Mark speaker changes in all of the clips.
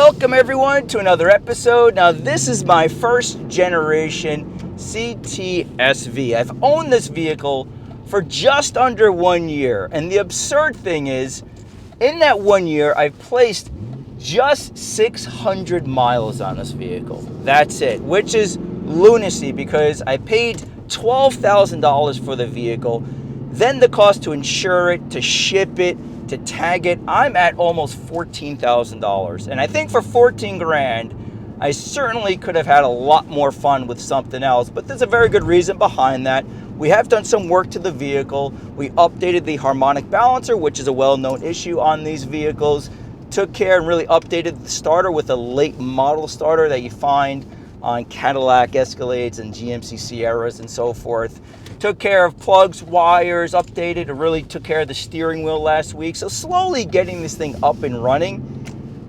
Speaker 1: Welcome everyone to another episode. Now this is my first generation CTS-V. I've owned this vehicle for just under 1 year, and the absurd thing is, in that 1 year, I've placed just 600 miles on this vehicle. That's it, which is lunacy because I paid $12,000 for the vehicle, then the cost to insure it, to ship it, to tag it. I'm at almost $14,000, and I think for 14 grand, I certainly could have had a lot more fun with something else, but there's a very good reason behind that. We have done some work to the vehicle. We updated the harmonic balancer, which is a well-known issue on these vehicles. Took care and really updated the starter with a late model starter that you find on Cadillac Escalades and GMC Sierras and so forth. Took care of plugs, wires, updated, and really took care of the steering wheel last week. So slowly getting this thing up and running.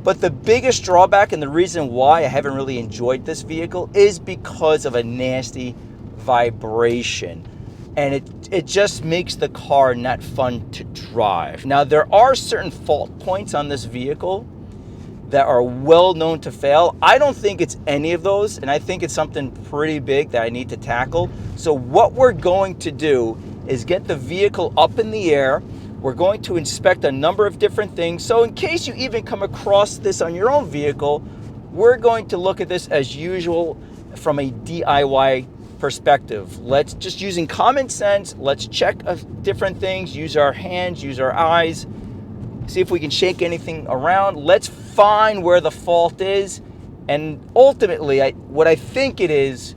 Speaker 1: But the biggest drawback and the reason why I haven't really enjoyed this vehicle is because of a nasty vibration. And it just makes the car not fun to drive. Now, there are certain fault points on this vehicle that are well known to fail. I don't think it's any of those, and I think it's something pretty big that I need to tackle. So what we're going to do is get the vehicle up in the air. We're going to inspect a number of different things. So in case you even come across this on your own vehicle, we're going to look at this as usual from a DIY perspective. Let's just using common sense, let's check different things, use our hands, use our eyes, see if we can shake anything around. Let's find where the fault is. And ultimately, what I think it is,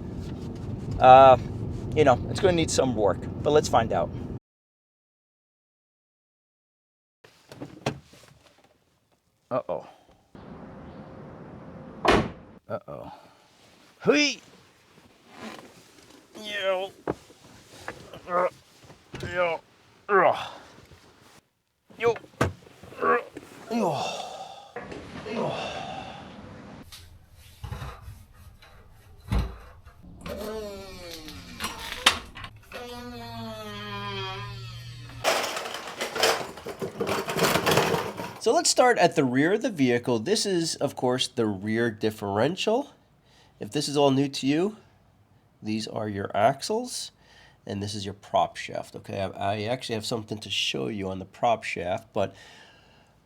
Speaker 1: it's going to need some work, but let's find out. Uh-oh. Uh-oh. Hui! Yo. Yo. Yo. So let's start at the rear of the vehicle. This is, of course, the rear differential. If this is all new to you, these are your axles, and this is your prop shaft. Okay, I actually have something to show you on the prop shaft, but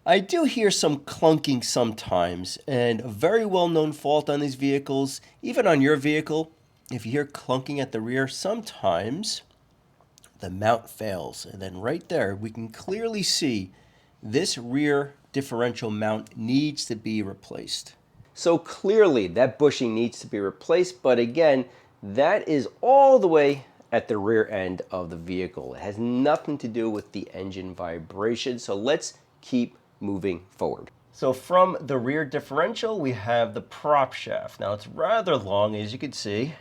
Speaker 1: I do hear some clunking sometimes, and a very well-known fault on these vehicles, even on your vehicle, if you hear clunking at the rear, sometimes the mount fails. And then right there, we can clearly see this rear differential mount needs to be replaced. So clearly that bushing needs to be replaced, but again, that is all the way at the rear end of the vehicle. It has nothing to do with the engine vibration, so let's keep moving forward. So from the rear differential, we have the prop shaft. Now it's rather long, as you can see,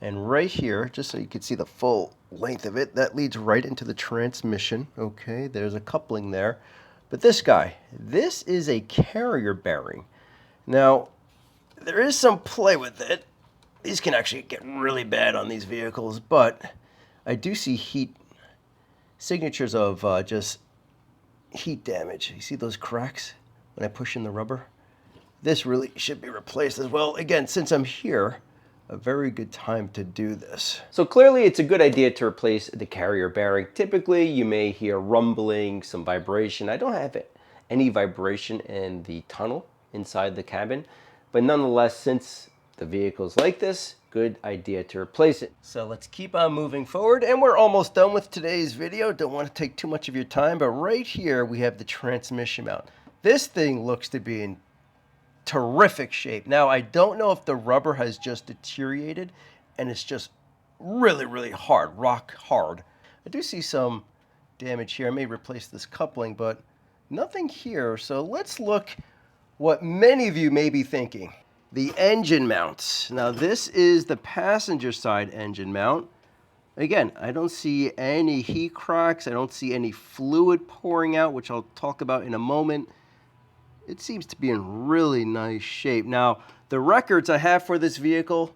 Speaker 1: and right here, just so you can see the full length of it, that leads right into the transmission. Okay, there's a coupling there. But this guy, this is a carrier bearing. Now, there is some play with it. These can actually get really bad on these vehicles, but I do see heat signatures of just heat damage. You see those cracks when I push in the rubber? This really should be replaced as well. Again, since I'm here, a very good time to do this. So clearly it's a good idea to replace the carrier bearing. Typically you may hear rumbling, some vibration. I don't have any vibration in the tunnel inside the cabin, but nonetheless, since the vehicle's like this, good idea to replace it. So let's keep on moving forward, and we're almost done with today's video. Don't want to take too much of your time, but right here we have the transmission mount. This thing looks to be in terrific shape. Now, I don't know if the rubber has just deteriorated and it's just really, really hard, rock hard. I do see some damage here. I may replace this coupling, but nothing here. So let's look what many of you may be thinking. The engine mounts. Now this is the passenger side engine mount. Again, I don't see any heat cracks. I don't see any fluid pouring out, which I'll talk about in a moment. It seems to be in really nice shape. Now, the records I have for this vehicle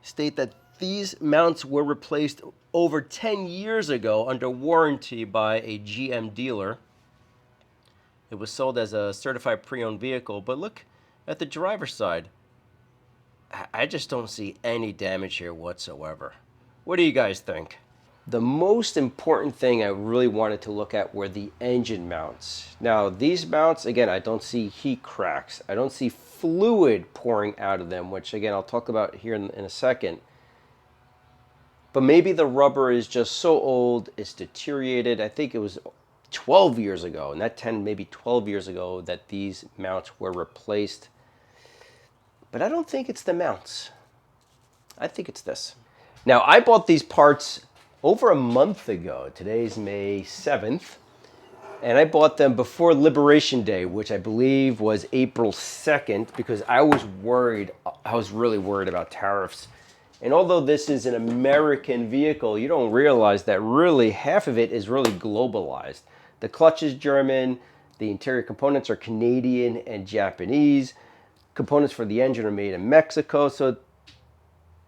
Speaker 1: state that these mounts were replaced over 10 years ago under warranty by a GM dealer. It was sold as a certified pre-owned vehicle, but look at the driver's side, I just don't see any damage here whatsoever. What do you guys think? The most important thing I really wanted to look at were the engine mounts. Now, these mounts, again, I don't see heat cracks. I don't see fluid pouring out of them, which, again, I'll talk about here in a second. But maybe the rubber is just so old, it's deteriorated. I think it was 12 years ago, and that 10, maybe 12 years ago, that these mounts were replaced. But I don't think it's the mounts. I think it's this. Now, I bought these parts over a month ago. Today's May 7th. And I bought them before Liberation Day, which I believe was April 2nd, because I was worried. I was really worried about tariffs. And although this is an American vehicle, you don't realize that really half of it is really globalized. The clutch is German. The interior components are Canadian and Japanese. Components for the engine are made in Mexico. So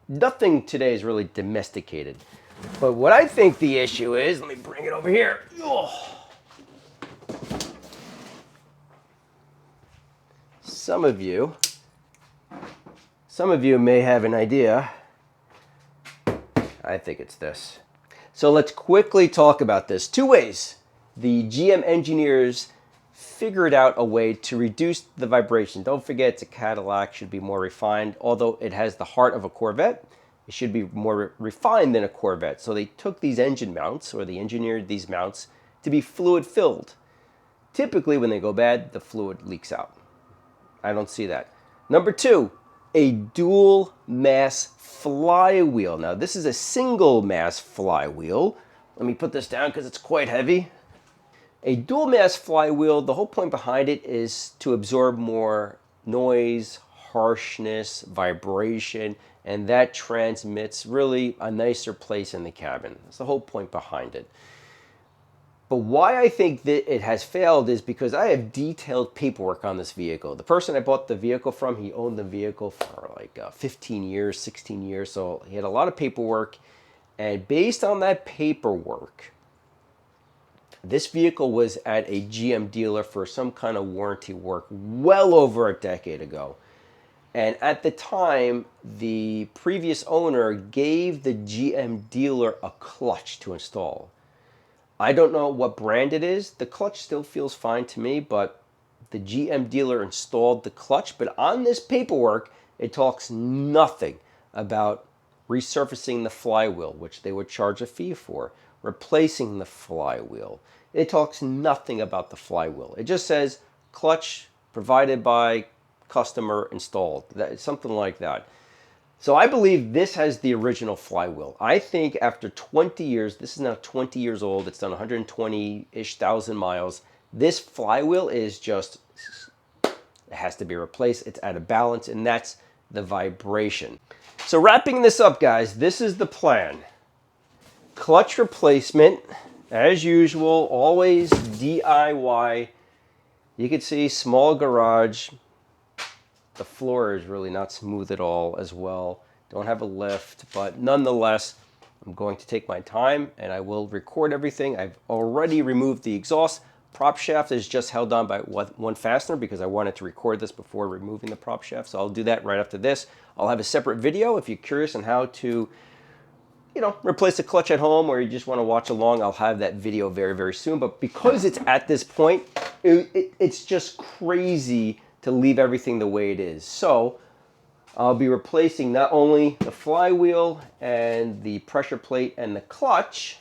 Speaker 1: nothing today is really domesticated. But what I think the issue is, let me bring it over here. Oh. Some of you may have an idea. I think it's this. So let's quickly talk about this. Two ways. The GM engineers figured out a way to reduce the vibration. Don't forget, it's a Cadillac, should be more refined. Although it has the heart of a Corvette, it should be more refined than a Corvette. So they took these engine mounts, or they engineered these mounts to be fluid filled. Typically, when they go bad, the fluid leaks out. I don't see that. Number two, a dual mass flywheel. Now, this is a single mass flywheel. Let me put this down because it's quite heavy. A dual mass flywheel, the whole point behind it is to absorb more noise, harshness, vibration, and that transmits really a nicer place in the cabin. That's the whole point behind it. But why I think that it has failed is because I have detailed paperwork on this vehicle. The person I bought the vehicle from, he owned the vehicle for like 15 years, 16 years. So he had a lot of paperwork. And based on that paperwork, this vehicle was at a GM dealer for some kind of warranty work well over a decade ago. And at the time, the previous owner gave the GM dealer a clutch to install. I don't know what brand it is. The clutch still feels fine to me, but the GM dealer installed the clutch. But on this paperwork, it talks nothing about resurfacing the flywheel, which they would charge a fee for, replacing the flywheel. It talks nothing about the flywheel. It just says clutch provided by customer installed. Something like that. So I believe this has the original flywheel. I think after 20 years, this is now 20 years old, it's done 120-ish thousand miles. This flywheel is just, it has to be replaced. It's out of balance, and that's the vibration. So wrapping this up, guys, this is the plan. Clutch replacement, as usual, always DIY. You can see small garage. The floor is really not smooth at all as well. Don't have a lift, but nonetheless, I'm going to take my time and I will record everything. I've already removed the exhaust. Prop shaft is just held on by one fastener because I wanted to record this before removing the prop shaft. So I'll do that right after this. I'll have a separate video if you're curious on how to, replace the clutch at home, or you just want to watch along. I'll have that video very, very soon. But because it's at this point, it's just crazy to leave everything the way it is. So I'll be replacing not only the flywheel and the pressure plate and the clutch,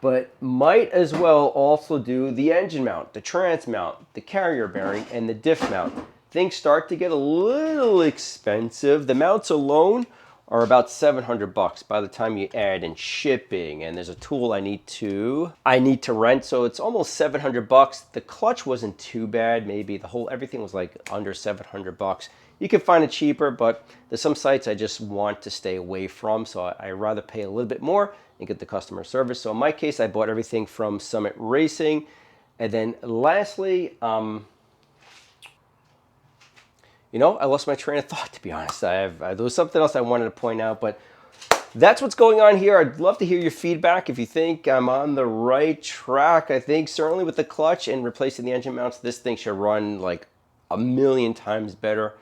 Speaker 1: but might as well also do the engine mount, the trans mount, the carrier bearing, and the diff mount. Things start to get a little expensive. The mounts alone are about $700 by the time you add in shipping, and there's a tool I need to rent, so it's almost $700. The clutch wasn't too bad. Maybe everything was like under $700. You can find it cheaper, but there's some sites I just want to stay away from, so I rather pay a little bit more and get the customer service. So in my case, I bought everything from Summit Racing. And then lastly, I lost my train of thought, to be honest. There was something else I wanted to point out, but that's what's going on here. I'd love to hear your feedback. If you think I'm on the right track, I think certainly with the clutch and replacing the engine mounts, this thing should run like a million times better.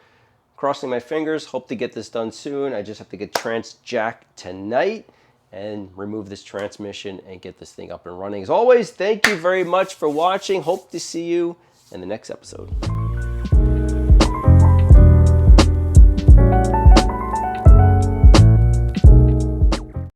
Speaker 1: Crossing my fingers, hope to get this done soon. I just have to get trans jacked tonight and remove this transmission and get this thing up and running. As always, thank you very much for watching. Hope to see you in the next episode.